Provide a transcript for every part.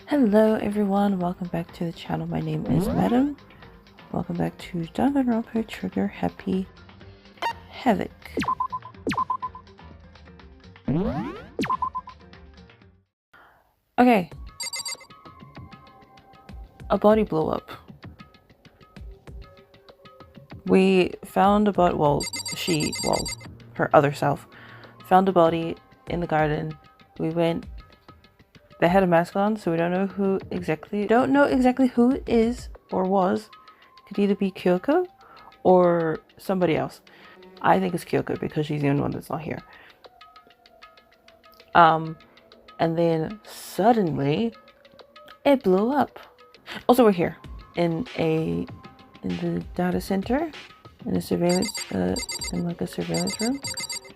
Hello everyone, welcome back to the channel. My name is Madam. Welcome back to Danganronpa Trigger Happy Havoc. Okay. A body blew up. We found a body, her other self, found a body in the garden. We went, they had a mask on, so we don't know exactly who it is or was. Could either be Kyoko or somebody else. I think it's Kyoko because she's the only one that's not here. And then suddenly it blew up. Also, we're here in the data center, in a surveillance, in like a surveillance room.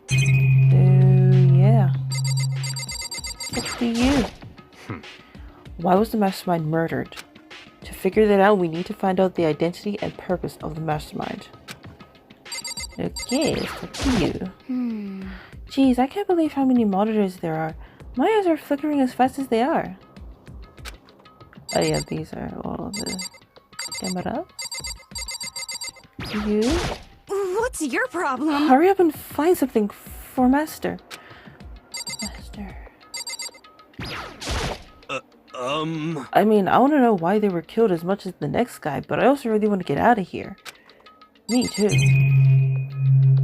So yeah, it's to you. Why was the mastermind murdered? To figure that out, we need to find out the identity and purpose of the mastermind. Okay, it's up to you. Geez, I can't believe how many monitors there are. My eyes are flickering as fast as they are. Oh yeah, these are all the camera. You? What's your problem? Hurry up and find something for Master. I mean, I want to know why they were killed as much as the next guy, but I also really want to get out of here. Me too.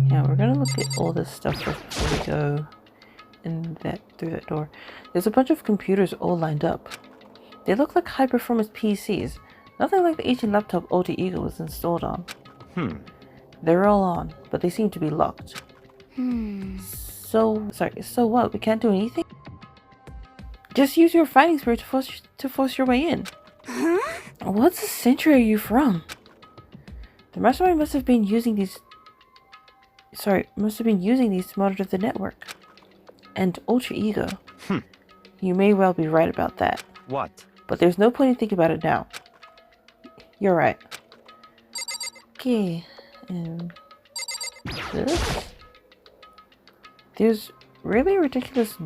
Yeah, we're gonna look at all this stuff first before we go through that door. There's a bunch of computers all lined up. They look like high-performance PCs. Nothing like the ancient laptop Alter Ego was installed on. They're all on, but they seem to be locked. So what? We can't do anything? Just use your fighting spirit to force your way in. Huh? What century are you from? The mastermind must have been using these to monitor the network. And Ultra Ego. You may well be right about that. What? But there's no point in thinking about it now. You're right. Okay. This? There's really a ridiculous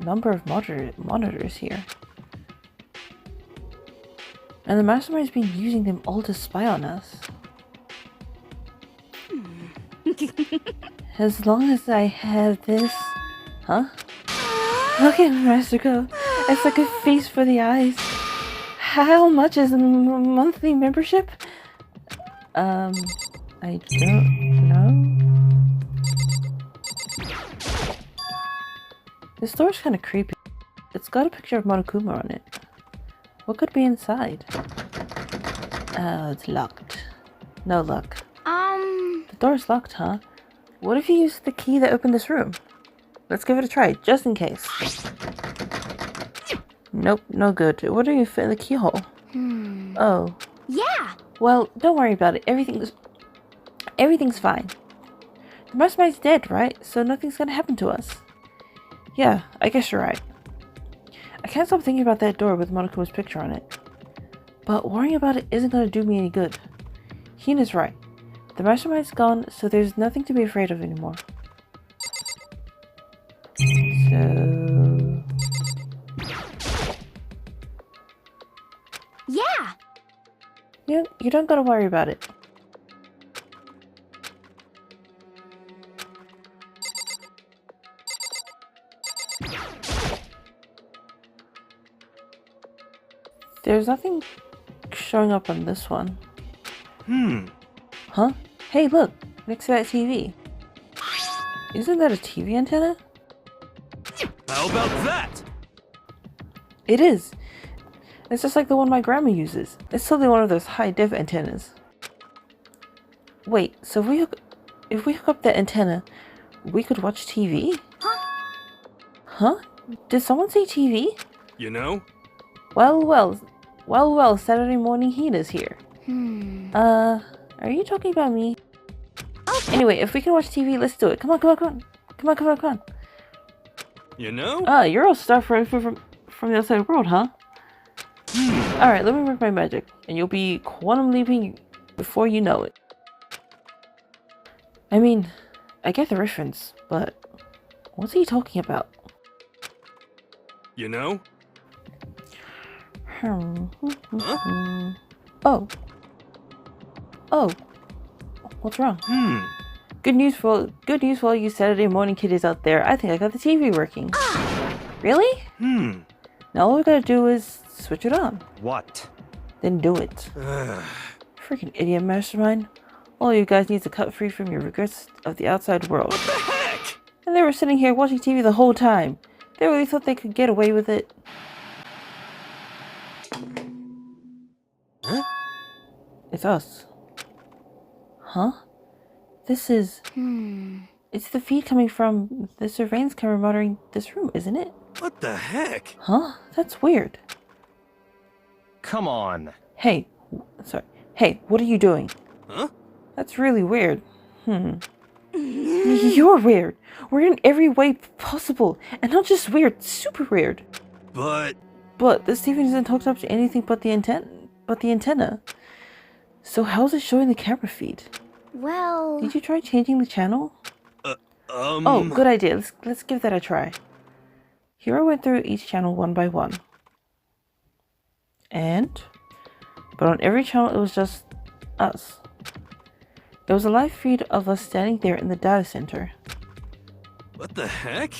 number of monitors here. And the mastermind's been using them all to spy on us. As long as I have this... Huh? Look at Master go. It's like a feast for the eyes. How much is a monthly membership? I don't know. This store's kind of creepy. It's got a picture of Monokuma on it. What could be inside? Oh, it's locked. No luck. The door's locked, huh? What if you use the key that opened this room? Let's give it a try, just in case. Nope, no good. What do you fit in the keyhole? Oh. Yeah. Well, don't worry about it. Everything's fine. The mastermind's dead, right? So nothing's gonna happen to us. Yeah, I guess you're right. I can't stop thinking about that door with Monokuma's picture on it. But worrying about it isn't gonna do me any good. Hina's right. The mastermind's gone, so there's nothing to be afraid of anymore. So... Yeah. You don't gotta worry about it. There's nothing showing up on this one. Huh? Hey, look! Next to that TV. Isn't that a TV antenna? How about that? It is! It's just like the one my grandma uses. It's totally one of those high-def antennas. Wait, so if we hook up that antenna, we could watch TV? Huh? Did someone say TV? You know? Well, Saturday morning Hina's here. Are you talking about me? Anyway, if we can watch TV, let's do it. Come on. You know? Ah, you're all stuff from the outside world, huh? Alright, let me work my magic, and you'll be quantum leaping before you know it. I mean, I get the reference, but what's he talking about? You know? Oh. Oh. What's wrong? Good news for all you Saturday morning kiddies out there. I think I got the TV working. Really? Now all we gotta do is switch it on. What? Then do it. Freaking idiot mastermind. All you guys need to cut free from your regrets of the outside world. What the heck? And they were sitting here watching TV the whole time. They really thought they could get away with it. Huh? It's us. Huh? This is... It's the feed coming from the surveillance camera monitoring this room, isn't it? What the heck? Huh? That's weird. Come on. Hey. Sorry. Hey, what are you doing? Huh? That's really weird. You're weird. Weird in every way possible. And not just weird, super weird. But this TV isn't hooked up to anything but the antenna. So how's it showing the camera feed? Well... Did you try changing the channel? Oh, good idea. Let's give that a try. Here I went through each channel one by one. But on every channel it was just us. It was a live feed of us standing there in the data center. What the heck?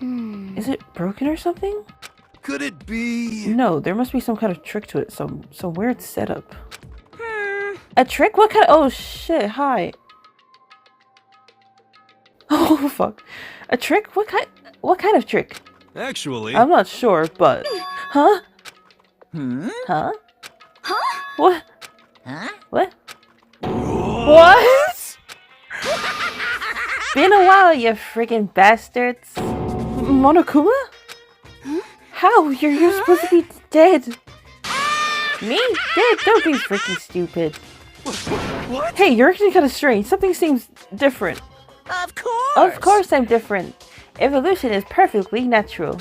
Is it broken or something? Could it be? No, there must be some kind of trick to it, some weird setup. A trick? What kind of... Oh shit, hi. Oh fuck. A trick? What kind of trick? Actually, I'm not sure, but... Huh? Huh? What? What? What? Been a while, you friggin' bastards. Monokuma? How? You're supposed to be dead. Me? Dead? Don't be freaking stupid. What? Hey, you're acting kind of strange. Something seems different. Of course. Of course I'm different. Evolution is perfectly natural.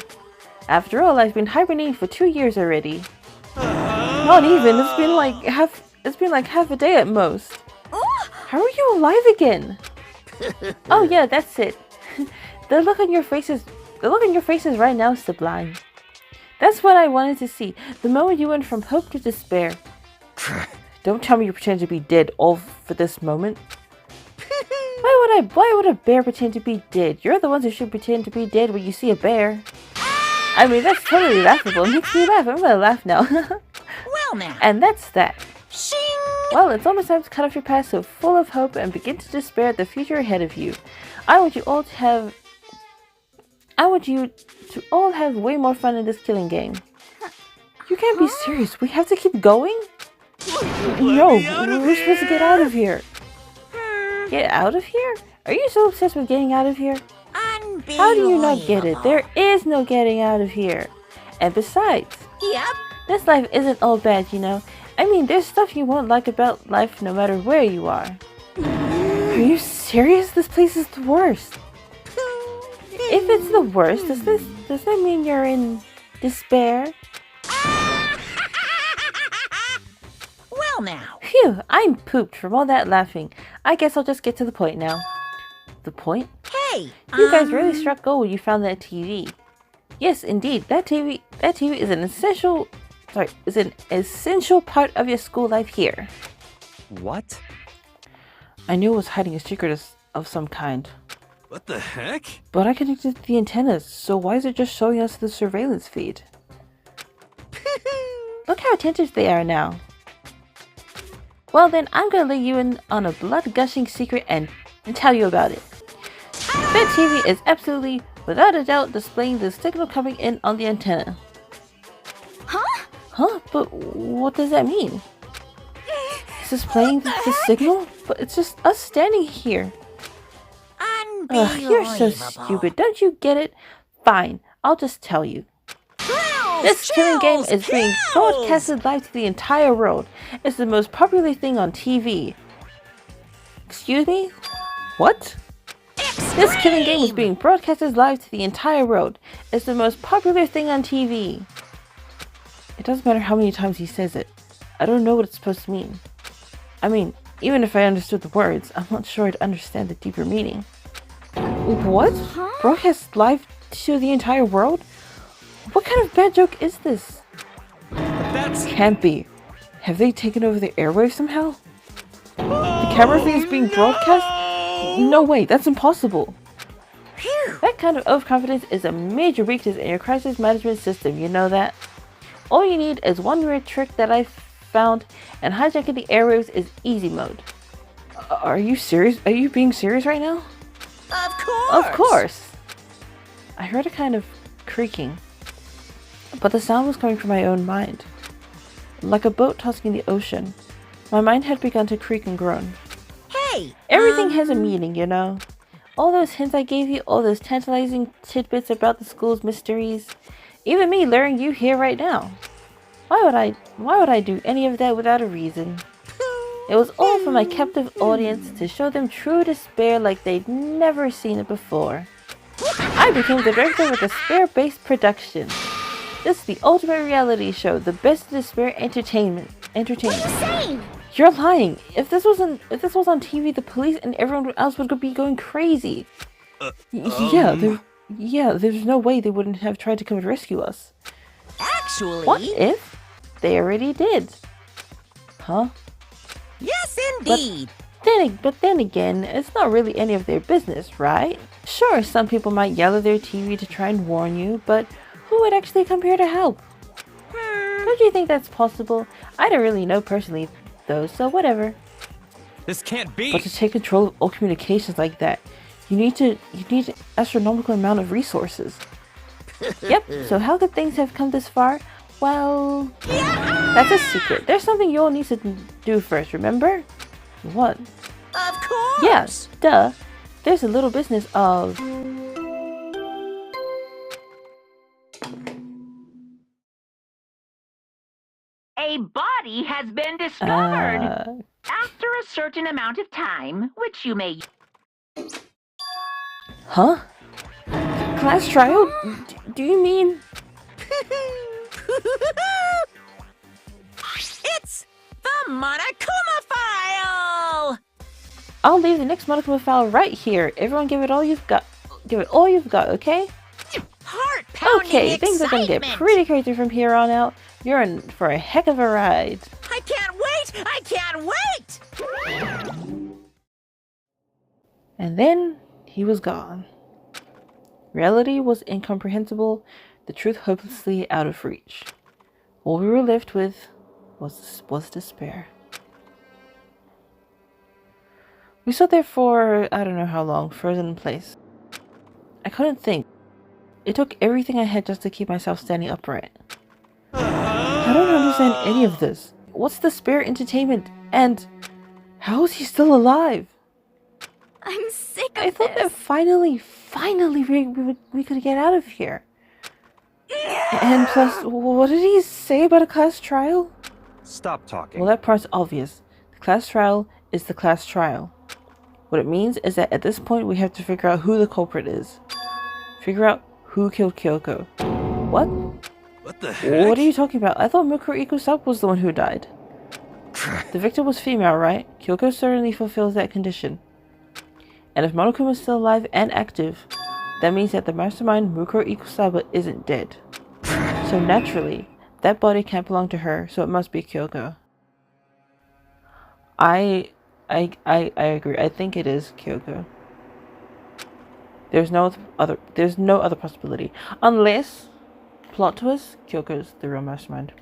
After all, I've been hibernating for 2 years already. Not even. It's been like half a day at most. How are you alive again? Oh yeah, that's it. The look on your faces right now is sublime. That's what I wanted to see. The moment you went from hope to despair. Don't tell me you pretend to be dead all for this moment. Why would a bear pretend to be dead? You're the ones who should pretend to be dead when you see a bear. I mean, that's totally laughable. It makes me laugh. I'm gonna laugh now. Well now. And that's that. Shing. Well, it's almost time to cut off your past so full of hope and begin to despair at the future ahead of you. I want you to all have way more fun in this killing game. You can't be serious. We have to keep going? No, we're supposed to get out of here. Get out of here? Are you so obsessed with getting out of here? How do you not get it? There is no getting out of here. And besides, Yep. this life isn't all bad, you know. I mean, there's stuff you won't like about life no matter where you are. Are you serious? This place is the worst. If it's the worst, does that mean you're in despair? Well now. Phew, I'm pooped from all that laughing. I guess I'll just get to the point now. The point? Hey. You guys really struck gold when you found that TV. Yes, indeed. That TV is an essential part of your school life here. What? I knew it was hiding a secret of some kind. What the heck? But I connected to the antennas, so why is it just showing us the surveillance feed? Look how attentive they are now. Well then, I'm gonna let you in on a blood-gushing secret and tell you about it. That TV is absolutely, without a doubt, displaying the signal coming in on the antenna. Huh? But what does that mean? It's displaying the signal? But it's just us standing here. Ugh, you're so stupid. Don't you get it? Fine, I'll just tell you. This killing game is being broadcasted live to the entire world. It's the most popular thing on TV. Excuse me? What? This killing game is being broadcasted live to the entire world. It's the most popular thing on TV. It doesn't matter how many times he says it. I don't know what it's supposed to mean. I mean, even if I understood the words, I'm not sure I'd understand the deeper meaning. What? Broadcast live to the entire world? What kind of bad joke is this? That's... Can't be. Have they taken over the airwaves somehow? The camera feed is being broadcast? No way, that's impossible. Phew. That kind of overconfidence is a major weakness in your crisis management system, you know that? All you need is one weird trick that I found, and hijacking the airwaves is easy mode. Are you serious? Are you being serious right now? Of course. Of course! I heard a kind of creaking, but the sound was coming from my own mind. Like a boat tossing in the ocean, my mind had begun to creak and groan. Hey. Everything has a meaning, you know. All those hints I gave you, all those tantalizing tidbits about the school's mysteries, even me luring you here right now. Why would I do any of that without a reason? It was all for my captive audience, to show them true despair like they'd never seen it before. I became the director of a despair-based production. This is the ultimate reality show, the best of despair entertainment. What are you saying? You're lying. If this was on TV, the police and everyone else would be going crazy. There's no way they wouldn't have tried to come and rescue us. Actually. What if they already did? Huh? Yes, indeed. But then again, it's not really any of their business, right? Sure, some people might yell at their TV to try and warn you, but who would actually come here to help? Don't you think that's possible? I don't really know personally, though, so whatever. This can't be. But to take control of all communications like that, you need an astronomical amount of resources. Yep, so how could things have come this far? Well, that's a secret. There's something you'll need to do first, remember? What? Of course. Yes, duh. There's a little business of... A body has been discovered. After a certain amount of time, which you may... Huh? Class trial? Do you mean... It's the Monokuma file! I'll leave the next Monokuma file right here. Everyone give it all you've got. Give it all you've got, okay? Heart-pounding Okay, things are gonna get pretty crazy from here on out. You're in for a heck of a ride. I can't wait! I can't wait! And then he was gone. Reality was incomprehensible, the truth hopelessly out of reach. All we were left with was despair. We stood there for I don't know how long, frozen in place. I couldn't think. It took everything I had just to keep myself standing upright. I don't understand any of this. What's the spirit entertainment? And how is he still alive? I'm sick of I thought that finally we could get out of here. And plus, what did he say about a class trial? Stop talking. Well, that part's obvious. The class trial is the class trial. What it means is that at this point we have to figure out who the culprit is. Figure out who killed Kyoko. What? What the heck? What are you talking about? I thought Mukuro Ikusawa was the one who died. The victim was female, right? Kyoko certainly fulfills that condition. And if Monokuma is still alive and active, that means that the mastermind Mukuro Ikusawa isn't dead. So naturally, that body can't belong to her, so it must be Kyoko. I agree. I think it is Kyoko. There's no other possibility. Unless, plot twist, Kyoko's the real mastermind.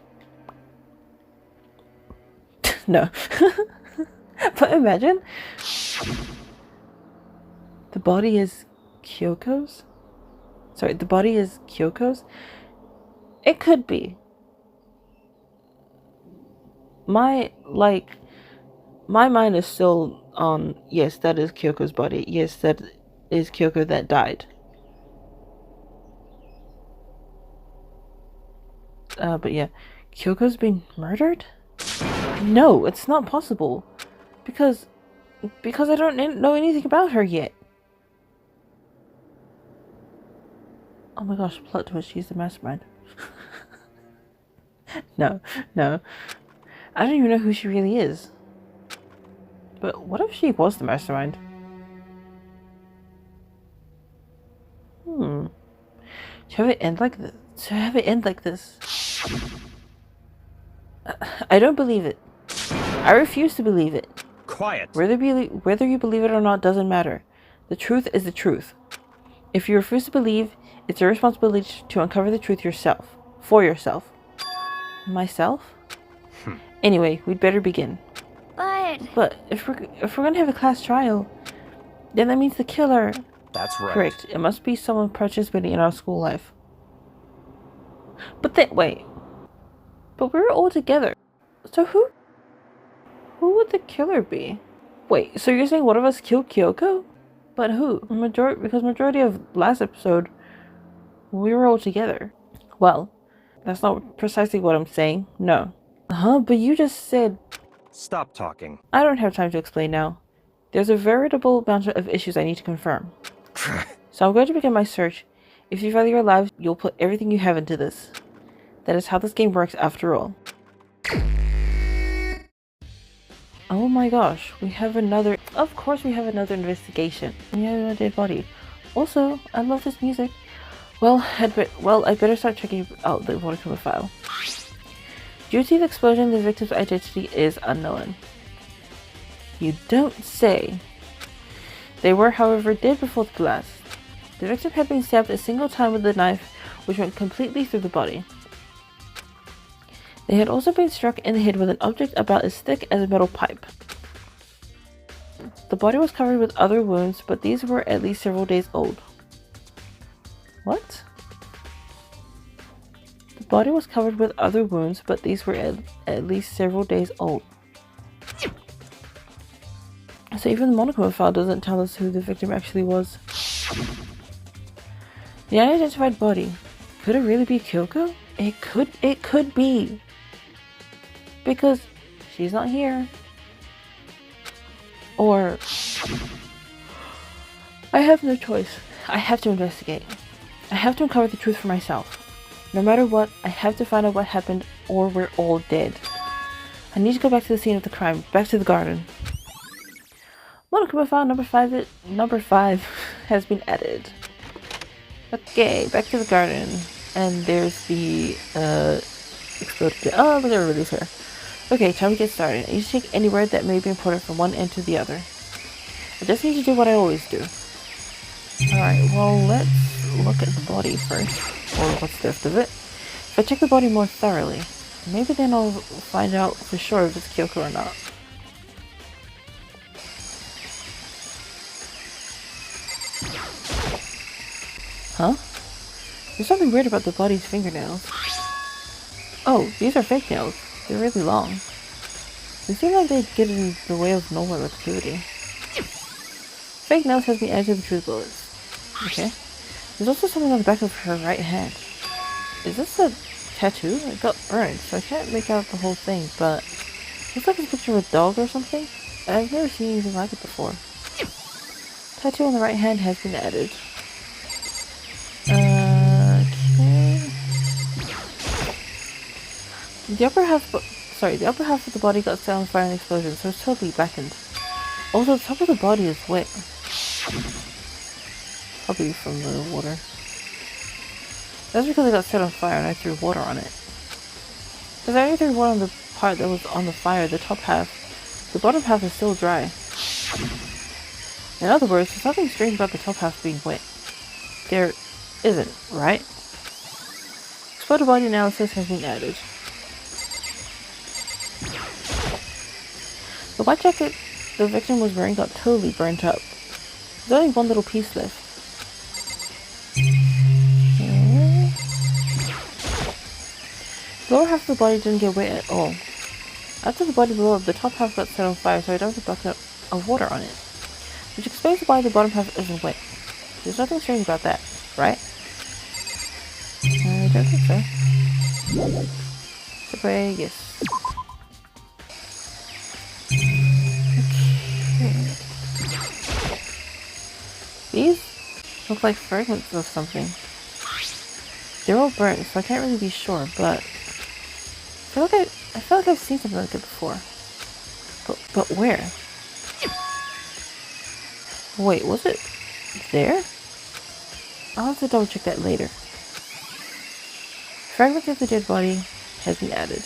No. But imagine the body is Kyoko's? Sorry, the body is Kyoko's? It could be. My mind is still on, yes, that is Kyoko's body. Yes, that is Kyoko that died. But yeah, Kyoko's been murdered? No, it's not possible. Because I don't know anything about her yet. Oh my gosh, plot twist, she's the mastermind. No. I don't even know who she really is. But what if she was the mastermind? To have it end like this. I don't believe it. I refuse to believe it. Quiet. Whether you believe it or not doesn't matter. The truth is the truth. If you refuse to believe, it's your responsibility to uncover the truth yourself. For yourself. Myself? Anyway, we'd better begin. But if we're gonna have a class trial, then that means the killer... That's right. Correct. It must be someone participating in our school life. But then, wait. But we were all together. So who would the killer be? Wait, so you're saying one of us killed Kyoko? But who? Because majority of last episode, we were all together. Well, that's not precisely what I'm saying. No. Huh? But you just said... Stop talking. I don't have time to explain now. There's a veritable amount of issues I need to confirm. So I'm going to begin my search. If you value your lives, you'll put everything you have into this. That is how this game works after all. Oh my gosh, we have another... Of course we have another investigation. We have a dead body. Also, I love this music. Well, I'd better start checking out the water cooler file. Due to the explosion, the victim's identity is unknown. You don't say. They were, however, dead before the blast. The victim had been stabbed a single time with a knife, which went completely through the body. They had also been struck in the head with an object about as thick as a metal pipe. The body was covered with other wounds, but these were at least several days old. What? The body was covered with other wounds, but these were at least several days old. So even the monochrome file doesn't tell us who the victim actually was. The unidentified body. Could it really be Kyoko? It could be. Because she's not here. Or... I have no choice. I have to investigate. I have to uncover the truth for myself. No matter what, I have to find out what happened or we're all dead. I need to go back to the scene of the crime. Back to the garden. Monochrome file number 5 has been added. Okay, back to the garden. And there's the exploded... Oh, look at everybody's here. Okay, time to get started. I need to take any word that may be important from one end to the other. I just need to do what I always do. Alright, well, let's look at the body first. Or what's left of it. If I check the body more thoroughly, maybe then I'll find out for sure if it's Kyoko or not. Huh? There's something weird about the body's fingernails. Oh, these are fake nails. They're really long. They seem like they'd get in the way of normal activity. Fake nails has been added to the truth bullets. Okay. There's also something on the back of her right hand. Is this a tattoo? It got burned, so I can't make out the whole thing, but it looks like it's a picture of a dog or something. I've never seen anything like it before. Tattoo on the right hand has been added. Okay. The upper half of the body got set on fire in an explosion, so it's totally blackened. Also, the top of the body is wet. Probably from the water. That's because it got set on fire and I threw water on it. Because I only threw water on the part that was on the fire, the top half. The bottom half is still dry. In other words, there's nothing strange about the top half being wet. There isn't, right? Exploded body analysis has been added. The white jacket the victim was wearing got totally burnt up. There's only one little piece left. Okay. The lower half of the body didn't get wet at all. After the body blew up, the top half got set on fire, so I dumped a bucket of water on it. Which explains why the bottom half isn't wet. There's nothing strange about that, right? I don't think so. Spray, yes. Okay. These look like fragments of something. They're all burnt, so I can't really be sure, but I feel like I've seen something like it before. But where? Wait, was it there? I'll have to double check that later. Fragments of the dead body has been added.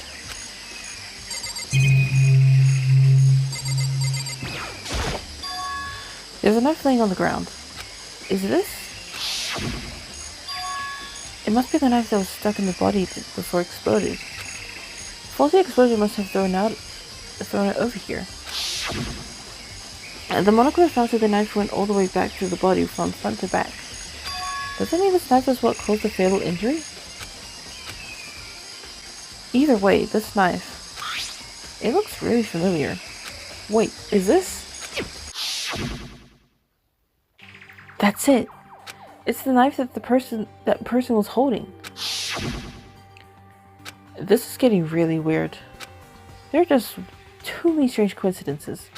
There's a knife laying on the ground. Is this? It must be the knife that was stuck in the body before it exploded. Faulty explosion must have thrown it over here. The monocle found that the knife went all the way back through the body from front to back. Does that mean this knife was what caused the fatal injury? Either way, this knife, it looks really familiar. Wait, is this? That's it. It's the knife that that person was holding. This is getting really weird. There are just too many strange coincidences.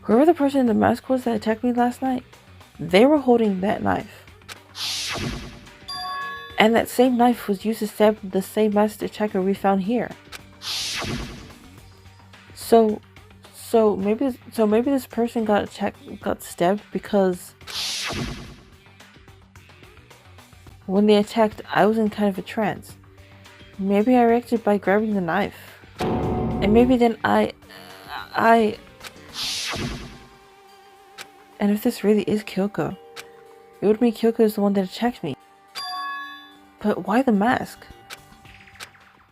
Whoever the person in the mask was that attacked me last night, they were holding that knife. And that same knife was used to stab the same masked attacker we found here. So maybe this person got stabbed because when they attacked, I was in kind of a trance. Maybe I reacted by grabbing the knife, and maybe then I. And if this really is Kyoko, it would mean Kyoko is the one that attacked me. But why the mask?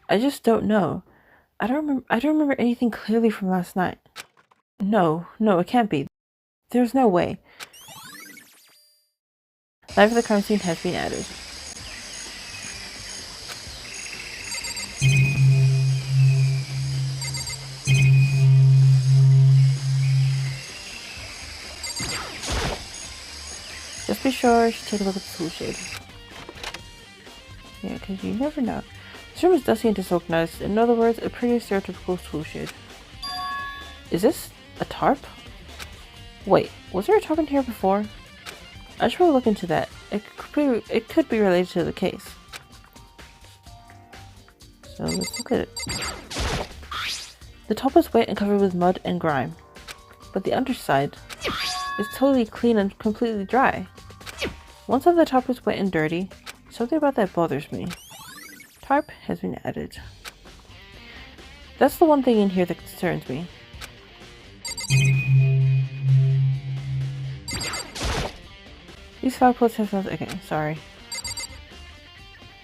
I just don't know. I don't remember anything clearly from last night. No, it can't be. There's no way. Knife of the crime scene has been added. Just be sure to take a look at the tool shade. Yeah, because you never know. This room is dusty and disorganized. In other words, a pretty stereotypical tool shade. Is this a tarp? Wait, was there a tarp in here before? I should probably look into that. It could be related to the case. So let's look at it. The top is wet and covered with mud and grime, but the underside is totally clean and completely dry. One side of the top is wet and dirty. Something about that bothers me. Tarp has been added. That's the one thing in here that concerns me. These 5 quotes have nothing. Okay, sorry.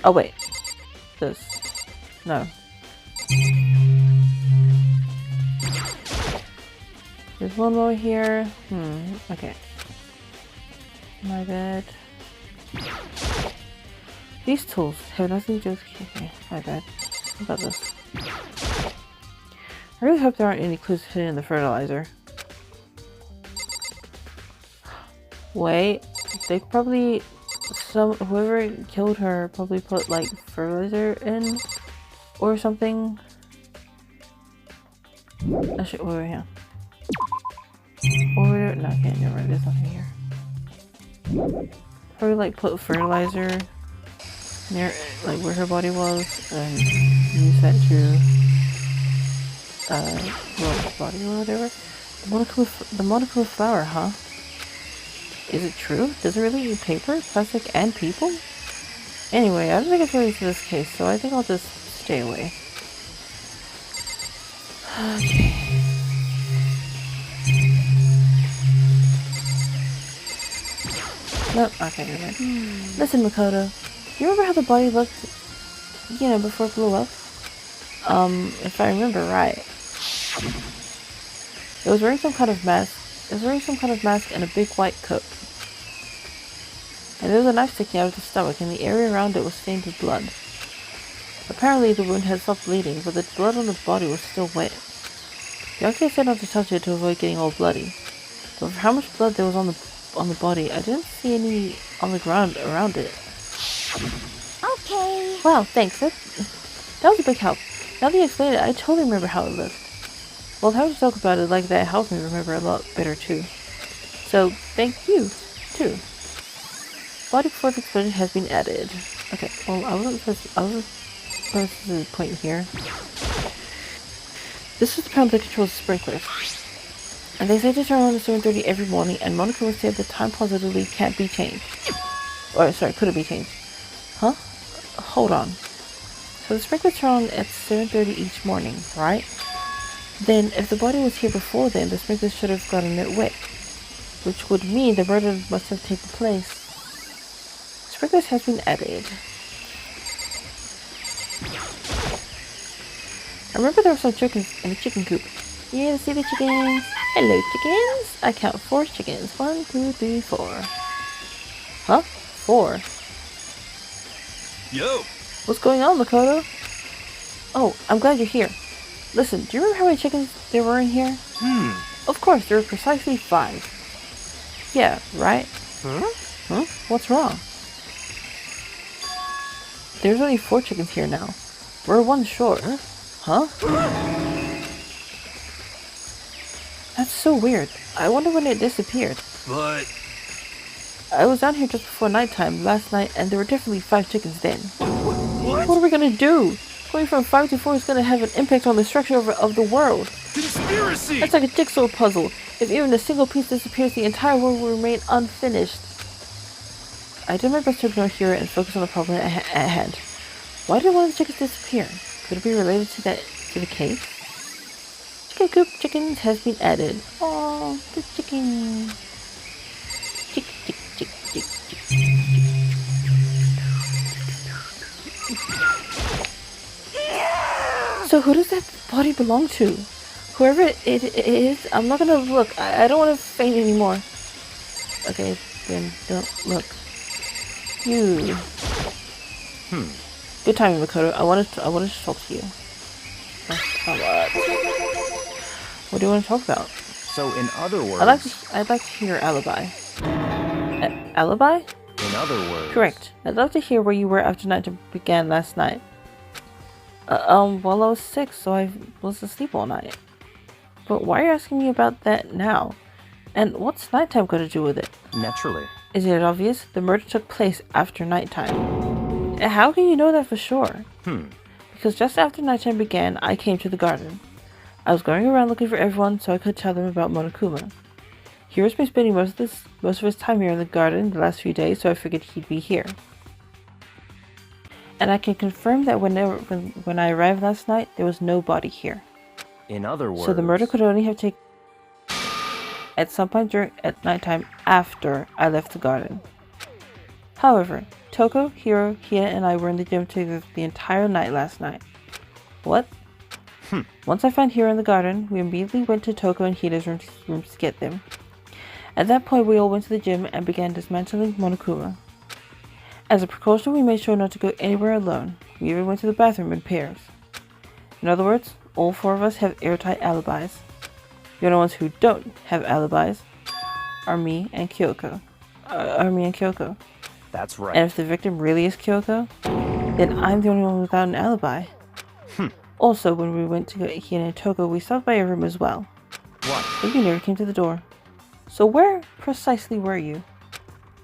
Oh wait. This. No. There's one more here. Okay. My bad. These tools have nothing to do with... Okay, my bad. What about this? I really hope there aren't any clues hidden in the fertilizer. Wait, they probably... whoever killed her probably put, like, fertilizer in or something. Oh shit, wait, yeah. Or, no, okay, never mind, there's nothing here. Probably, like, put fertilizer near, like, where her body was, and use that to, well, body or whatever. The monocle flower, huh? Is it true? Does it really eat paper, plastic, and people? Anyway, I don't think it's related to this case, so I think I'll just stay away. Okay. Nope, okay, never mind. Listen, Makoto, you remember how the body looked, you know, before it blew up? If I remember right. It was wearing some kind of mask. It was wearing some kind of mask and a big white coat. And there was a knife sticking out of the stomach, and the area around it was stained with blood. Apparently, the wound had stopped bleeding, but the blood on the body was still wet. The doctor said not to touch it to avoid getting all bloody. But for how much blood there was on the body, I didn't see any on the ground around it. Okay. Wow, thanks. That was a big help. Now that you explained it, I totally remember how it looked. Well, having to talk about it like that helped me remember a lot better too. So, thank you, too. Body before the explosion has been added. Okay, well, I wasn't supposed to point here. This is the panel that controls the sprinklers. And they say to turn on at 7:30 every morning, and Monica would say the time positively can't be changed. Or, sorry, couldn't be changed. Huh? Hold on. So the sprinklers turn on at 7:30 each morning, right? Then, if the body was here before then, the sprinklers should have gotten it wet, which would mean the murder must have taken place. Sprinklers has been added. I remember there were some chickens in the chicken coop. Yeah, let's see the chickens. Hello, chickens. I count 4 chickens. 1, 2, 3, 4. Huh? 4? Yo! What's going on, Makoto? Oh, I'm glad you're here. Listen, do you remember how many chickens there were in here? Of course, there were precisely 5. Yeah, right? Huh? What's wrong? There's only 4 chickens here now. We're 1 short. Huh? That's so weird. I wonder when it disappeared. But... I was down here just before nighttime last night, and there were definitely 5 chickens then. What? What are we gonna do? Going from 5 to 4 is gonna have an impact on the structure of the world. Conspiracy! That's like a jigsaw puzzle. If even a single piece disappears, the entire world will remain unfinished. I did my best to ignore here and focus on the problem at hand. Why did one of the chickens disappear? Could it be related to the case? Chicken coop chickens has been added. Oh, the chicken. Chick, chick, chick, chick, chick, So who does that body belong to? Whoever it is, I'm not gonna look. I don't want to faint anymore. Okay, then don't look. You. Good timing, Makoto. I wanted to talk to you. What do you want to talk about? So, in other words... I'd like to hear your alibi. Alibi? In other words... Correct. I'd love to hear where you were after night began last night. Well, I was sick, so I was asleep all night. But why are you asking me about that now? And what's nighttime got to do with it? Naturally. Is it obvious? The murder took place after nighttime. How can you know that for sure? Because just after nighttime began, I came to the garden. I was going around looking for everyone so I could tell them about Monokuma. He was been spending most of his time here in the garden the last few days, so I figured he'd be here. And I can confirm that when I arrived last night, there was no body here. In other words... So the murder could only have taken at some point at nighttime after I left the garden. However, Toko, Hiro, Hina, and I were in the gym together the entire night last night. What? Once I found Hiro in the garden, we immediately went to Toko and Hina's rooms to get them. At that point, we all went to the gym and began dismantling Monokuma. As a precaution, we made sure not to go anywhere alone. We even went to the bathroom in pairs. In other words, all 4 of us have airtight alibis. The only ones who don't have alibis are me and Kyoko. That's right. And if the victim really is Kyoko, then I'm the only one without an alibi. Also, when we went to go Hina and Toko, we stopped by your room as well. What? But you never came to the door. So where precisely were you?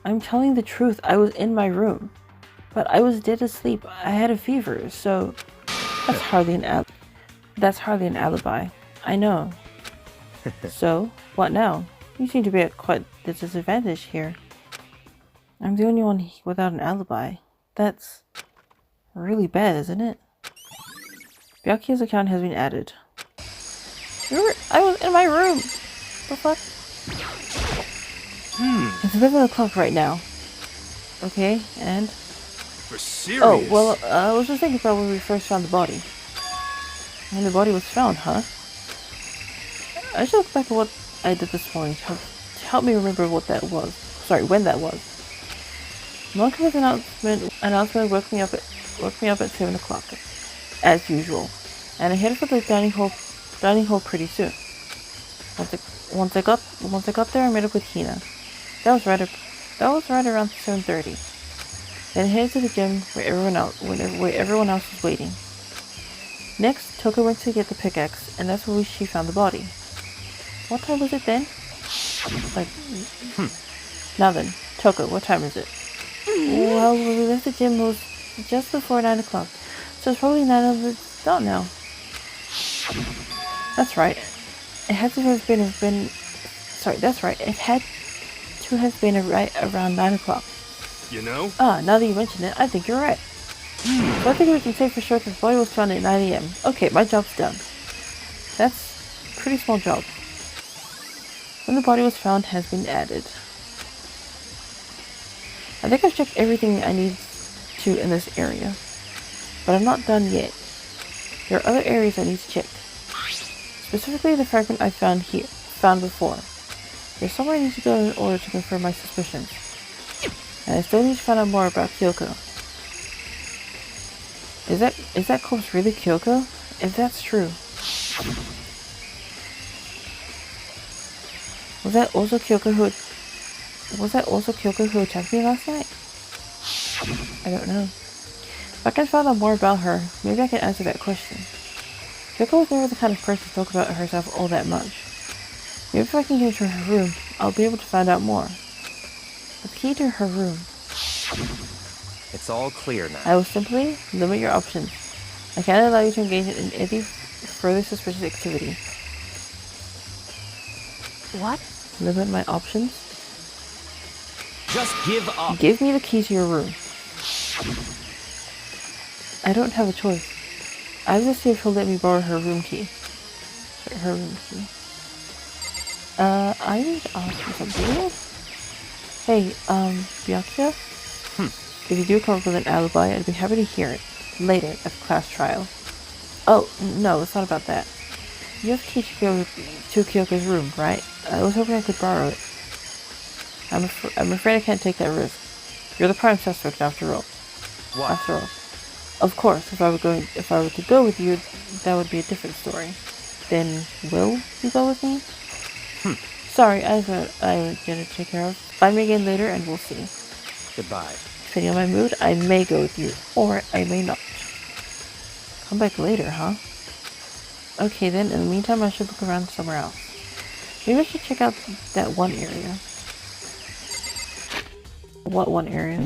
I'm telling the truth, I was in my room. But I was dead asleep. I had a fever, so that's hardly an alibi. I know. So, what now? You seem to be at quite the disadvantage here. I'm the only one without an alibi. That's really bad, isn't it? Byakuya's account has been added. Remember, I was in my room! The fuck? It's 11 o'clock right now. Okay, and... For serious? Oh, well, I was just thinking about when we first found the body. When the body was found, huh? I should look back at what I did this morning to help me remember what that was. Sorry, when that was. Monkuma's announcement woke me up at 7 o'clock, as usual, and I headed for the dining hall pretty soon. Once I got there, I met up with Hina. That was right around 7:30. Then I headed to the gym where everyone else was waiting. Next, Toko went to get the pickaxe, and that's where she found the body. What time was it then? Now then, Toko, what time is it? Well, we left the gym was just before 9 o'clock, so it's probably 9 of the dot now. That's right. It had to have been. Sorry, that's right. It had to have been right around 9 o'clock. You know? Now that you mention it, I think you're right. So I think we can say for sure that the body was found at 9 a.m. Okay, my job's done. That's pretty small job. When the body was found has been added. I think I've checked everything I need to in this area, but I'm not done yet. There are other areas I need to check. Specifically the fragment I found before. There's somewhere I need to go in order to confirm my suspicions. And I still need to find out more about Kyoko. Is that corpse really Kyoko? If that's true. Was that also Kyoko who attacked me last night? I don't know. If I can find out more about her, maybe I can answer that question. Kyoko was never the kind of person to talk about herself all that much. Maybe if I can get into her room, I'll be able to find out more. The key to her room. It's all clear now. I will simply limit your options. I can't allow you to engage in any further suspicious activity. What? Limit my options? Just give up. Give me the key to your room. I don't have a choice. I have to see if he'll let me borrow her room key. Sorry, her room key. I need to ask you something. Hey, Byakuya? If you do come up with an alibi, I'd be happy to hear it. Later, at the class trial. Oh, no, it's not about that. You have the key to Kyoko's room, right? I was hoping I could borrow it. I'm afraid I can't take that risk. You're the prime suspect after all. What? After all. Of course, if I were to go with you, that would be a different story. Then, will you go with me? Sorry, I was gonna take care of. Find me again later and we'll see. Goodbye. Depending on my mood, I may go with you, or I may not. Come back later, huh? Okay then, in the meantime I should look around somewhere else. Maybe I should check out that one area. What one area?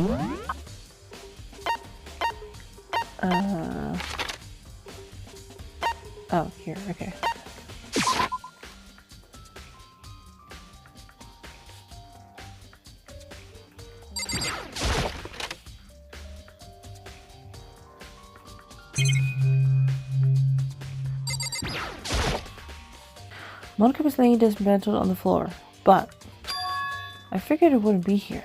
Oh, here, okay. Monica was laying dismantled on the floor, but I figured it wouldn't be here.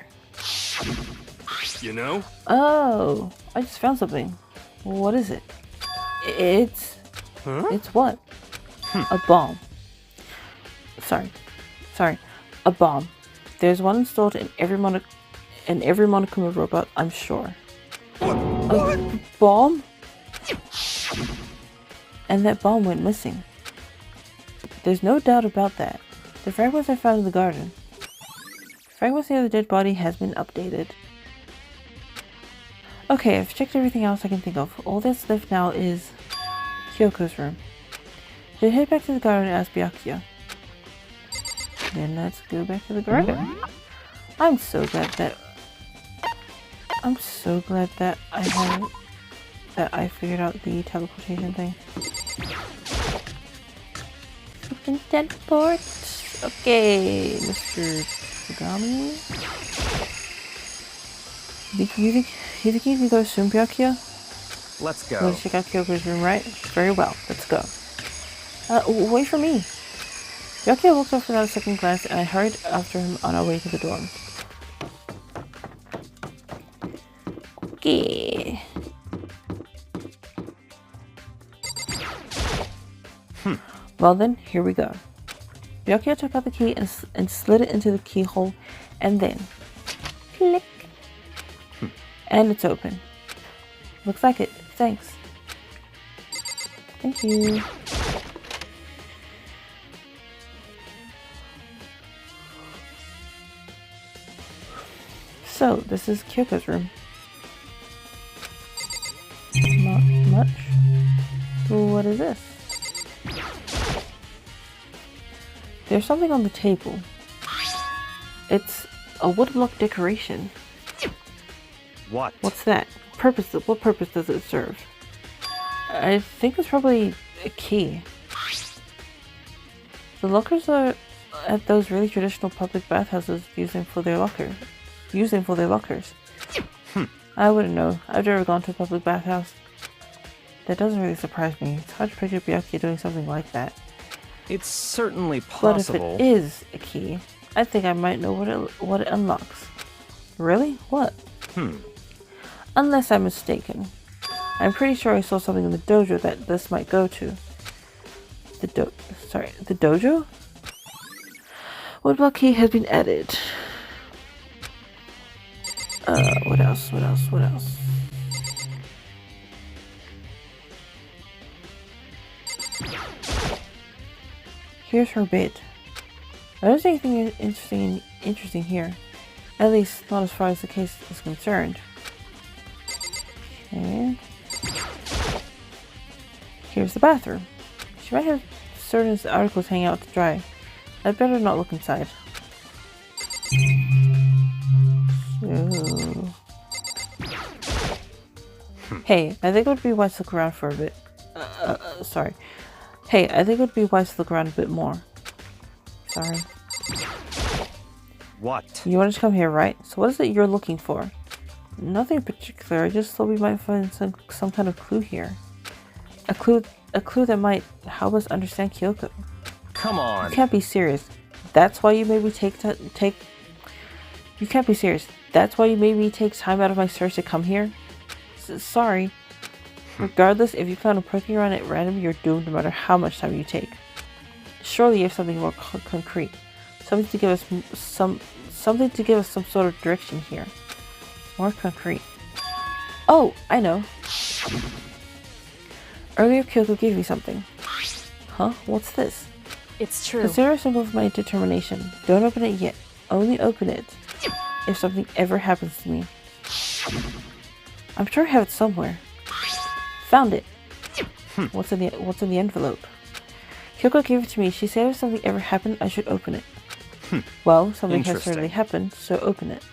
You know? Oh, I just found something. What is it? It's what? A bomb. Sorry, a bomb. There's one installed in every Monokuma robot, I'm sure. A bomb? And that bomb went missing. There's no doubt about that. The fragments I found in the garden. Fragments near the dead body has been updated. Okay, I've checked everything else I can think of. All that's left now is Kyoko's room. Should head back to the garden and ask Byakuya. Then let's go back to the garden. I'm so glad that I figured out the teleportation thing. You can teleport. Okay, Mr. Tsugami. You think you can go soon, Byakuya? Let's go. Let's check out Kyoko's room, right? Very well, let's go. Wait for me. Byakuya looked up without a second glance and I hurried after him on our way to the dorm. Okay. Well then, here we go. Byakuya took out the key and slid it into the keyhole, and then click. And it's open. Looks like it. Thanks. Thank you. So, this is Kyoko's room. Not much. What is this? There's something on the table. It's a woodblock decoration. What? What's that? What purpose does it serve? I think it's probably a key. The lockers are at those really traditional public bathhouses using for their lockers. I wouldn't know. I've never gone to a public bathhouse. That doesn't really surprise me. It's hard to picture Byakuya doing something like that. It's certainly But if possible. it is a key, I think I might know what it unlocks. Really? What? Unless I'm mistaken. I'm pretty sure I saw something in the dojo that this might go to. The dojo? Woodblock key has been added. What else? Here's her bed. I don't see anything interesting here. At least, not as far as the case is concerned. Okay. Here's the bathroom. She might have certain articles hanging out to dry. I'd better not look inside. So... Hey, I think it would be wise to look around for a bit. Sorry. Hey, I think it would be wise to look around a bit more. Sorry. What? You wanted to come here, right? So what is it you're looking for? Nothing in particular. I just thought we might find some kind of clue here. A clue that might help us understand Kyoko. Come on. You can't be serious. That's why you made me take. You can't be serious. That's why you made me take time out of my search to come here. Sorry. Regardless, if you plan on poking around at random, you're doomed no matter how much time you take. Surely you have something more concrete, something to give us some sort of direction here. More concrete. Oh, I know. Earlier, Kyoko gave me something. Huh? What's this? It's true. Consider a symbol of my determination. Don't open it yet. Only open it if something ever happens to me. I'm sure I have it somewhere. Found it. What's in the envelope? Kyoko gave it to me. She said if something ever happened, I should open it. Well, something has certainly happened, so open it.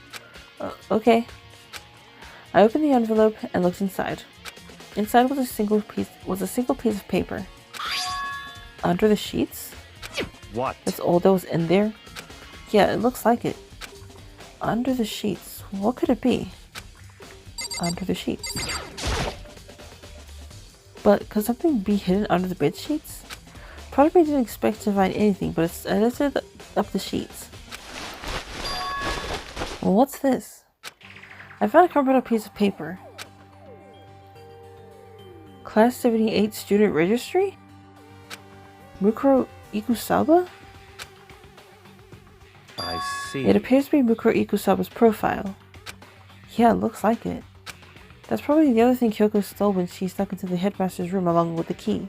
Okay. I opened the envelope and looked inside. Inside was a single piece of paper. Under the sheets? What? That's all that was in there? Yeah, it looks like it. Under the sheets. What could it be? Under the sheets. But could something be hidden under the bed sheets? Probably didn't expect to find anything, but I lifted up the sheets. Well, what's this? I found a crumpled up piece of paper. Class 78 student registry? Mukuro Ikusaba? I see. It appears to be Mukuro Ikusaba's profile. Yeah, it looks like it. That's probably the other thing Kyoko stole when she snuck into the headmaster's room along with the key.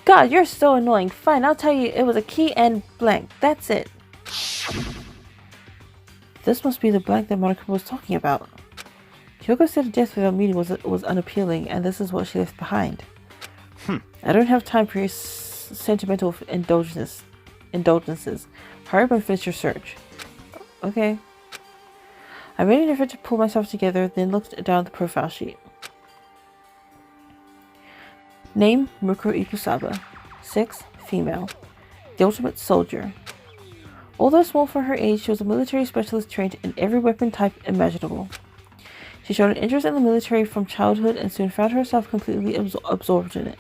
God, you're so annoying. Fine, I'll tell you it was a key and blank. That's it. This must be the blank that Monokuma was talking about. Kyoko said death without meaning was unappealing, and this is what she left behind. I don't have time for your sentimental indulgences. Hurry up and finish your search. Okay. I made an effort to pull myself together, then looked down at the profile sheet. Name, Mukuro Ikusaba. Sex, female. The ultimate soldier. Although small for her age, she was a military specialist trained in every weapon type imaginable. She showed an interest in the military from childhood and soon found herself completely absorbed in it.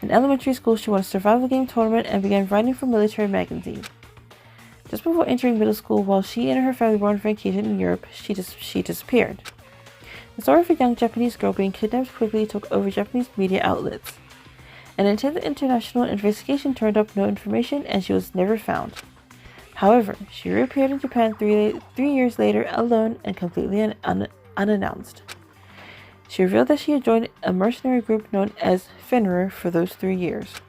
In elementary school, she won a survival game tournament and began writing for military magazines. Just before entering middle school, while she and her family were on vacation in Europe, she disappeared. The story of a young Japanese girl being kidnapped quickly took over Japanese media outlets. An intense international investigation turned up no information, and she was never found. However, she reappeared in Japan 3 years later, alone and completely unannounced. She revealed that she had joined a mercenary group known as Fenrir for those 3 years.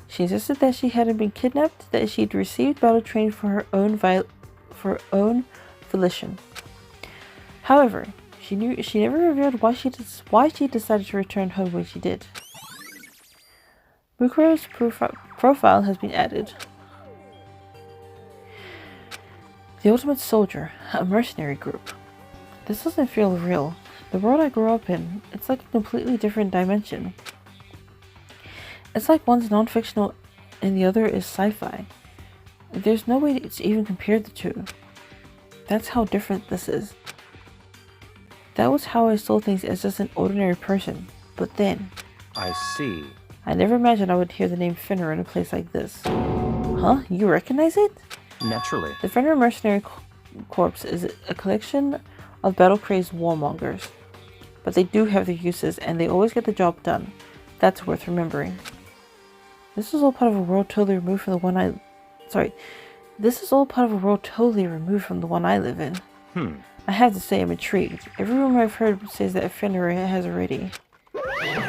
She insisted that she hadn't been kidnapped, that she'd received battle training for her own volition. However, she never revealed why she decided to return home when she did. Mukuro's profile has been added. The Ultimate Soldier, a mercenary group. This doesn't feel real. The world I grew up in, it's like a completely different dimension. It's like one's non-fictional and the other is sci-fi. There's no way to even compare the two. That's how different this is. That was how I saw things as just an ordinary person. But then... I see. I never imagined I would hear the name Fenrir in a place like this. Huh? You recognize it? Naturally. The Fenrir Mercenary Corps is a collection of battle-crazed warmongers. But they do have their uses, and they always get the job done. That's worth remembering. This is all part of a world totally removed from the one I... This is all part of a world totally removed from the one I live in. I have to say I'm intrigued. Every rumor I've heard says that Fenrir has already...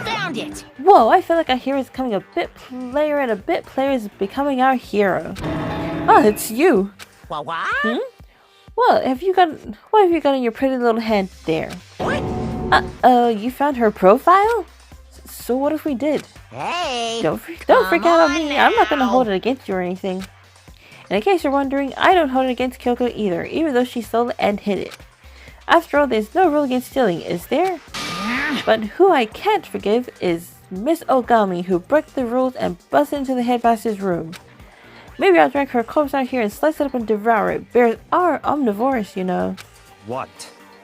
Found it! Whoa, I feel like our hero is becoming a bit player and a bit player is becoming our hero. Oh, it's you. What? What have you got in your pretty little hand there? What? You found her profile? So what if we did? Hey! Don't freak out on me. I'm not gonna hold it against you or anything. And in case you're wondering, I don't hold it against Kyoko either, even though she stole it and hid it. After all, there's no rule against stealing, is there? But who I can't forgive is Miss Ogami, who broke the rules and busted into the headmaster's room. Maybe I'll drag her corpse out here and slice it up and devour it. Bears are omnivorous, you know. What?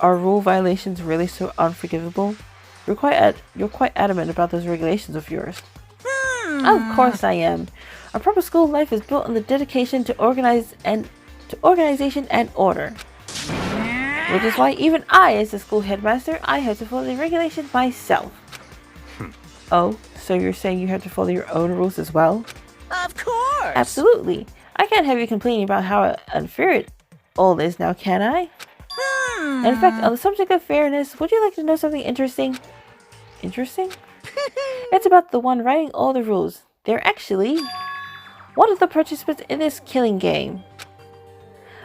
Are rule violations really so unforgivable? You're quite adamant about those regulations of yours. Of course I am. A proper school life is built on the dedication to organization and order. Which is why even I, as the school headmaster, I have to follow the regulations myself. Oh, so you're saying you have to follow your own rules as well? Of course! Absolutely. I can't have you complaining about how unfair it all is now, can I? And in fact, on the subject of fairness, would you like to know something interesting? Interesting? It's about the one writing all the rules. They're actually one of the participants in this killing game.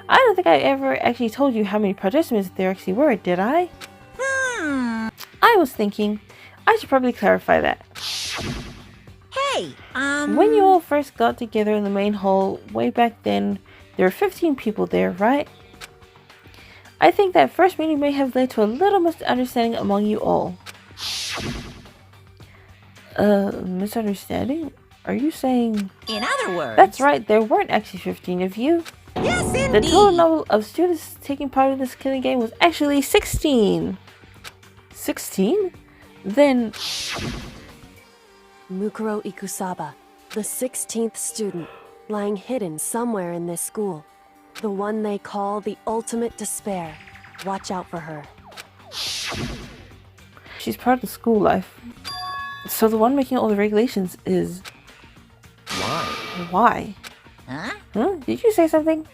I don't think I ever actually told you how many participants there actually were, did I? I was thinking, I should probably clarify that. Hey, When you all first got together in the main hall way back then, there were 15 people there, right? I think that first meeting may have led to a little misunderstanding among you all. Misunderstanding? Are you saying... in other words... That's right, there weren't actually 15 of you. Yes, indeed! The total number of students taking part in this killing game was actually 16. 16? Then... Mukuro Ikusaba, the 16th student, lying hidden somewhere in this school. The one they call the ultimate despair. Watch out for her. She's part of the school life. So the one making all the regulations is... Why? Why? Huh? Did you say something?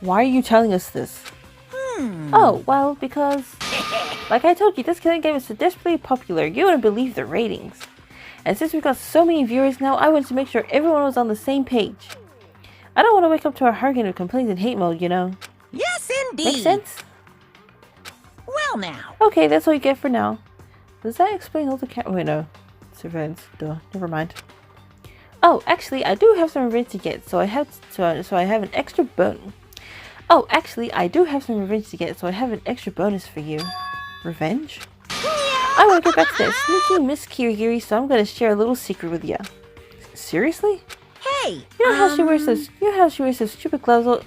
Why are you telling us this? Oh, well, because... like I told you, this killing game is so desperately popular, you wouldn't believe the ratings. And since we've got so many viewers now, I wanted to make sure everyone was on the same page. I don't want to wake up to a hurricane of complaints and hate mode, you know. Yes, indeed! Makes sense? Well now. Okay, that's all you get for now. Does that explain all the wait, no. Surveillance. Duh. Never mind. Oh, actually, I do have some revenge to get, so I have an extra bonus. Oh, actually, I do have some revenge to get, so I have an extra bonus for you. Revenge? I want to get back to that sneaky Miss Kirigiri, so I'm going to share a little secret with you. Seriously? Hey! You know how she wears those stupid gloves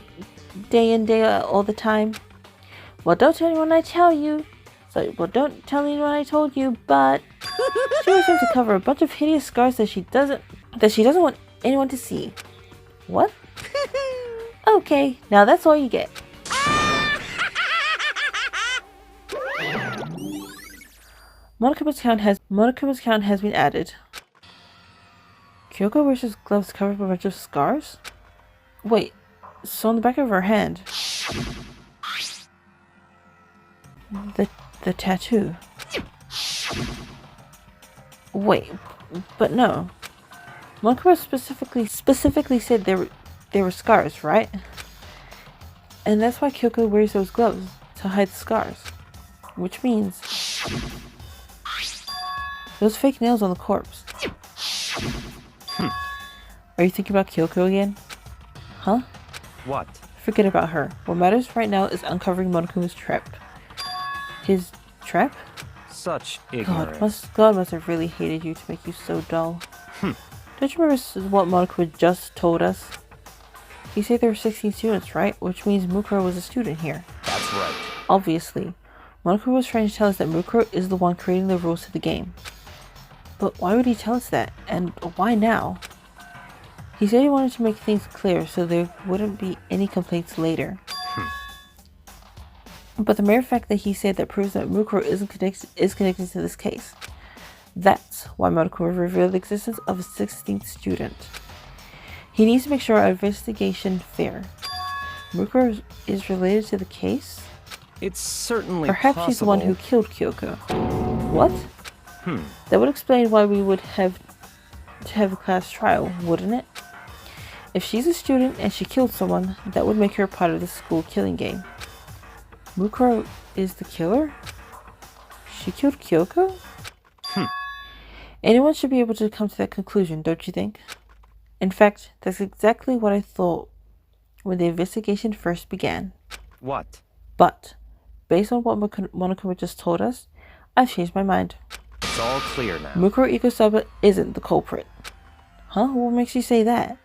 day in, day out, all the time? Well, don't tell anyone I tell you. Don't tell anyone I told you, but she wears them to cover a bunch of hideous scars that she doesn't want anyone to see. What? Okay, now that's all you get. Monokuma's count has been added. Kyoko wears his gloves covered with a bunch of scars? Wait, so on the back of her hand. The tattoo. Wait, but no. Monokuma specifically said there were scars, right? And that's why Kyoko wears those gloves, to hide the scars. Which means... those fake nails on the corpse. Are you thinking about Kyoko again? Huh? What? Forget about her. What matters right now is uncovering Monokuma's trap. His trap? Such ignorance. God must have really hated you to make you so dull. Don't you remember what Monokuma just told us? He said there were 16 students, right? Which means Mukuro was a student here. That's right. Obviously. Monokuma was trying to tell us that Mukuro is the one creating the rules to the game. But why would he tell us that? And why now? He said he wanted to make things clear so there wouldn't be any complaints later. But the mere fact that he said that proves that Mukuro is connected to this case. That's why Monokuma revealed the existence of a 16th student. He needs to make sure our investigation fair. Mukuro is related to the case? It's certainly Perhaps possible. she's the one who killed Kyoko. What? That would explain why we would have to have a class trial, wouldn't it? If she's a student and she killed someone, that would make her part of the school killing game. Mukuro is the killer? She killed Kyoko? Anyone should be able to come to that conclusion, don't you think? In fact, that's exactly what I thought when the investigation first began. What? But, based on what Monokuma just told us, I've changed my mind. It's all clear now. Mukuro Ikosaba isn't the culprit. Huh? What makes you say that?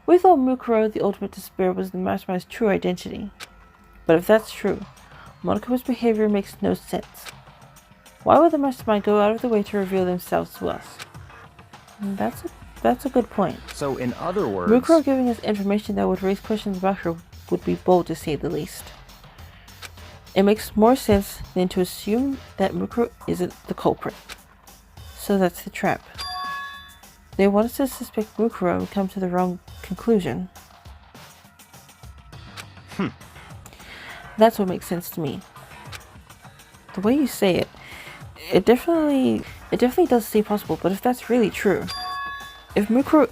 We thought Mukuro, the ultimate despair, was the mastermind's true identity. But if that's true, Monokuma's behavior makes no sense. Why would the mastermind go out of the way to reveal themselves to us? That's a good point. So in other words... Mukuro giving us information that would raise questions about her would be bold to say the least. It makes more sense than to assume that Mukuro isn't the culprit. So that's the trap. They want us to suspect Mukuro and come to the wrong conclusion. That's what makes sense to me. The way you say it, it definitely does seem possible, but if that's really true, if Mukuro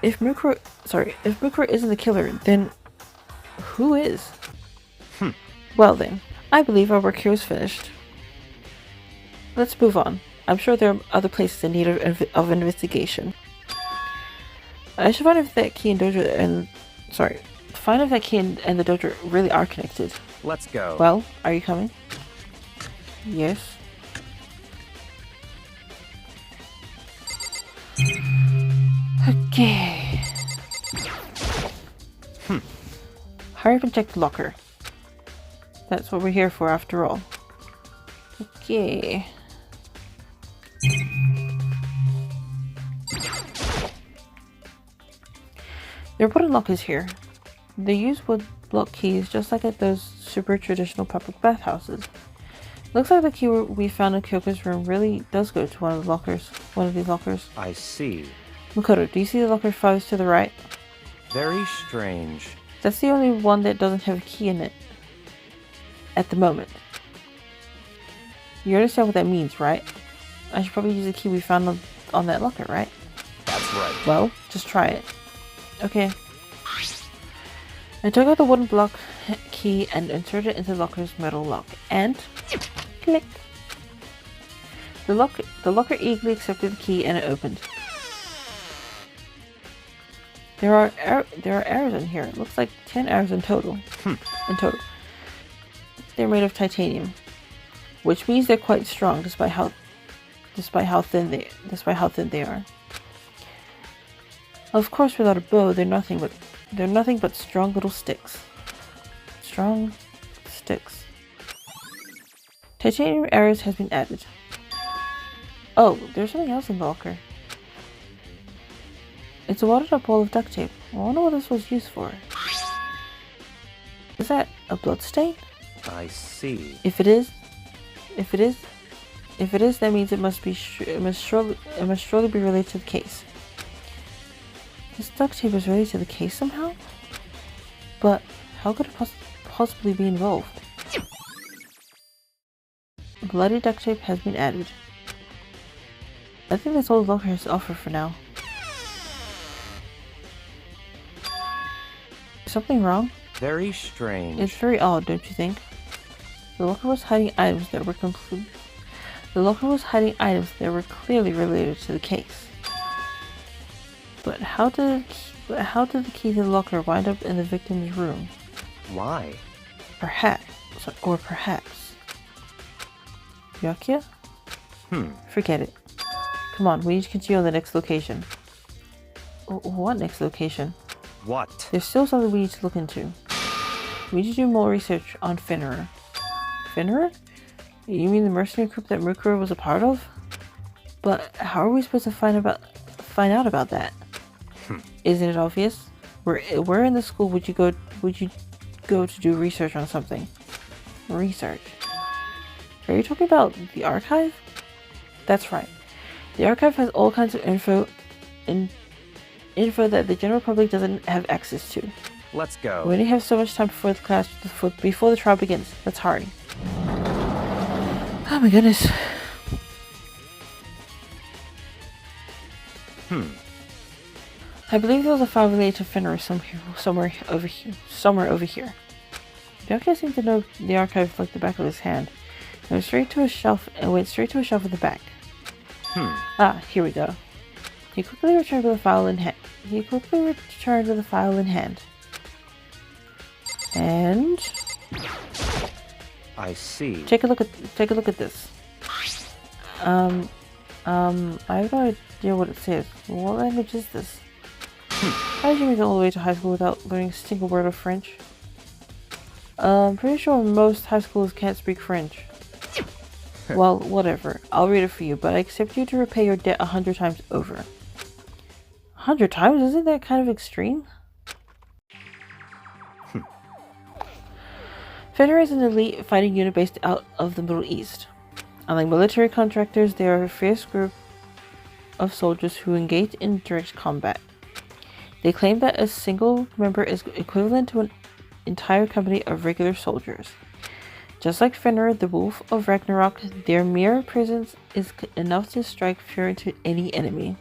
isn't the killer, then who is? Well then, I believe our work here is finished. Let's move on. I'm sure there are other places in need of investigation. I should find if that key and dojo and the dojo really are connected. Let's go. Well, are you coming? Yes. Okay. Hurry up and check the locker. That's what we're here for after all. Okay. There are wooden lockers here. They use wood block keys just like at those super traditional public bathhouses. Looks like the key we found in Kyoko's room really does go to one of these lockers. I see. Makoto, do you see the locker farthest to the right? Very strange. That's the only one that doesn't have a key in it. At the moment. You understand what that means, right? I should probably use the key we found on that locker, right? That's right. Well, just try it. Okay. I took out the wooden block key and inserted it into the locker's metal lock. And... click! The locker eagerly accepted the key and it opened. There are arrows in here. It looks like 10 arrows in total. They're made of titanium, which means they're quite strong despite how thin they are. Of course, without a bow, they're nothing but strong little sticks. Strong sticks. Titanium arrows has been added. Oh, there's something else in the locker. It's a wadded up ball of duct tape. I wonder what this was used for. Is that a blood stain? I see. If it is, that means it must surely be related to the case. This duct tape is related to the case somehow? But how could it possibly be involved? Bloody duct tape has been added. I think that's all the locker has to offer for now. Is something wrong? Very strange. It's very odd, don't you think? The locker was hiding items that were clearly related to the case. But how did the key to the locker wind up in the victim's room? Why? Perhaps. Byakuya? Forget it. Come on, we need to continue on the next location. What next location? What? There's still something we need to look into. We need to do more research on Finnerer. Finnerer? You mean the mercenary group that Mukuro was a part of? But how are we supposed to find out about that? Isn't it obvious? Where in the school would you go to do research on something? Research. Are you talking about the archive? That's right. The archive has all kinds of info that the general public doesn't have access to. Let's go. We only have so much time before the trial begins. Let's hurry. Oh my goodness. I believe there was a file related to Fenrir somewhere over here. Bianca seemed to know the archive like the back of his hand. It went straight to a shelf at the back. Ah, here we go. He quickly returned with the file in hand. And I see. take a look at this. I have no idea what it says. What language is this? How did you make it all the way to high school without learning a single word of French? I'm pretty sure most high schoolers can't speak French. Well, whatever. I'll read it for you, but I accept you to repay your debt 100 times over. 100 times? Isn't that kind of extreme? Fenrir is an elite fighting unit based out of the Middle East. Unlike military contractors, they are a fierce group of soldiers who engage in direct combat. They claim that a single member is equivalent to an entire company of regular soldiers. Just like Fenrir, the Wolf of Ragnarok, their mere presence is enough to strike fear into any enemy.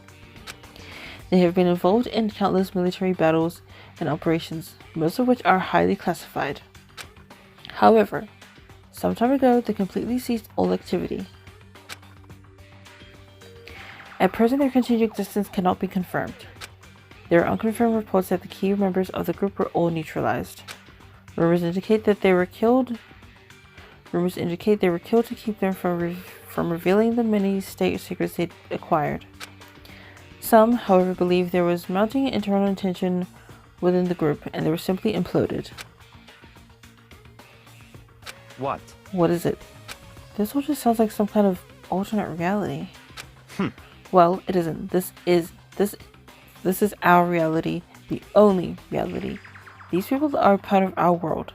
They have been involved in countless military battles and operations, most of which are highly classified. However, some time ago, they completely ceased all activity. At present, their continued existence cannot be confirmed. There are unconfirmed reports that the key members of the group were all neutralized. Rumors indicate they were killed to keep them from revealing the many state secrets they acquired. Some, however, believe there was mounting internal tension within the group and they were simply imploded. What? What is it? This all just sounds like some kind of alternate reality. Well, it isn't. This is our reality, the only reality. These people are part of our world.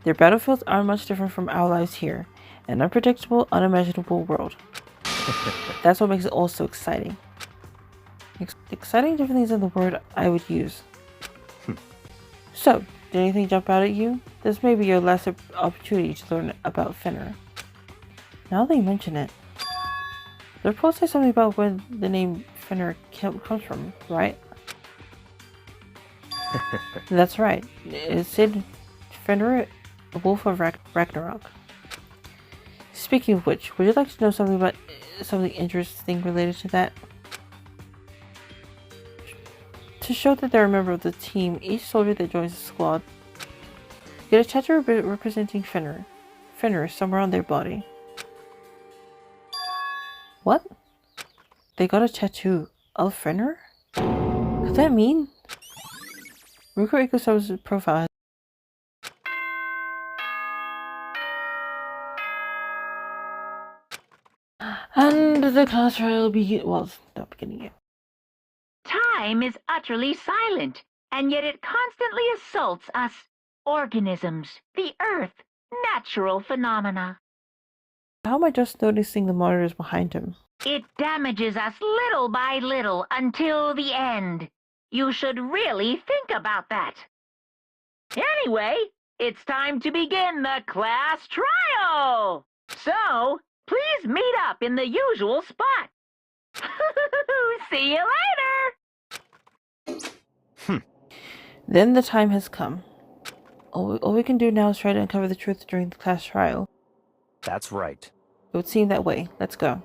Their battlefields are much different from our lives here, an unpredictable, unimaginable world. That's what makes it all so exciting. Exciting definitely isn't the word I would use. So, did anything jump out at you? This may be your last opportunity to learn about Fenrir. Now that you mention it, the report says something about where the name Fenrir comes from, right? That's right. It said Fenrir, the Wolf of Ragnarok. Speaking of which, would you like to know something about something interesting related to that? To show that they're a member of the team, each soldier that joins the squad get a tattoo representing Fenrir. Fenrir somewhere on their body. What? They got a tattoo of Fenrir? Could that mean? Ruko Ikosa's profile. And the class trial begins. Well, it's not beginning yet. Time is utterly silent, and yet it constantly assaults us, organisms, the earth, natural phenomena. How am I just noticing the monitors behind him? It damages us little by little until the end. You should really think about that. Anyway, it's time to begin the class trial. So, please meet up in the usual spot. See you later. Then the time has come. All we can do now is try to uncover the truth during the class trial. That's right. It would seem that way. Let's go.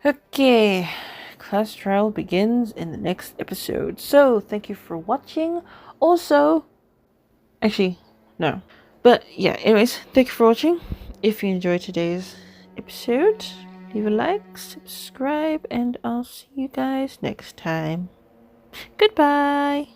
Okay. Class trial begins in the next episode. So, thank you for watching. Also, actually, no. But yeah, anyways, thank you for watching. If you enjoyed today's episode, leave a like, subscribe, and I'll see you guys next time. Goodbye!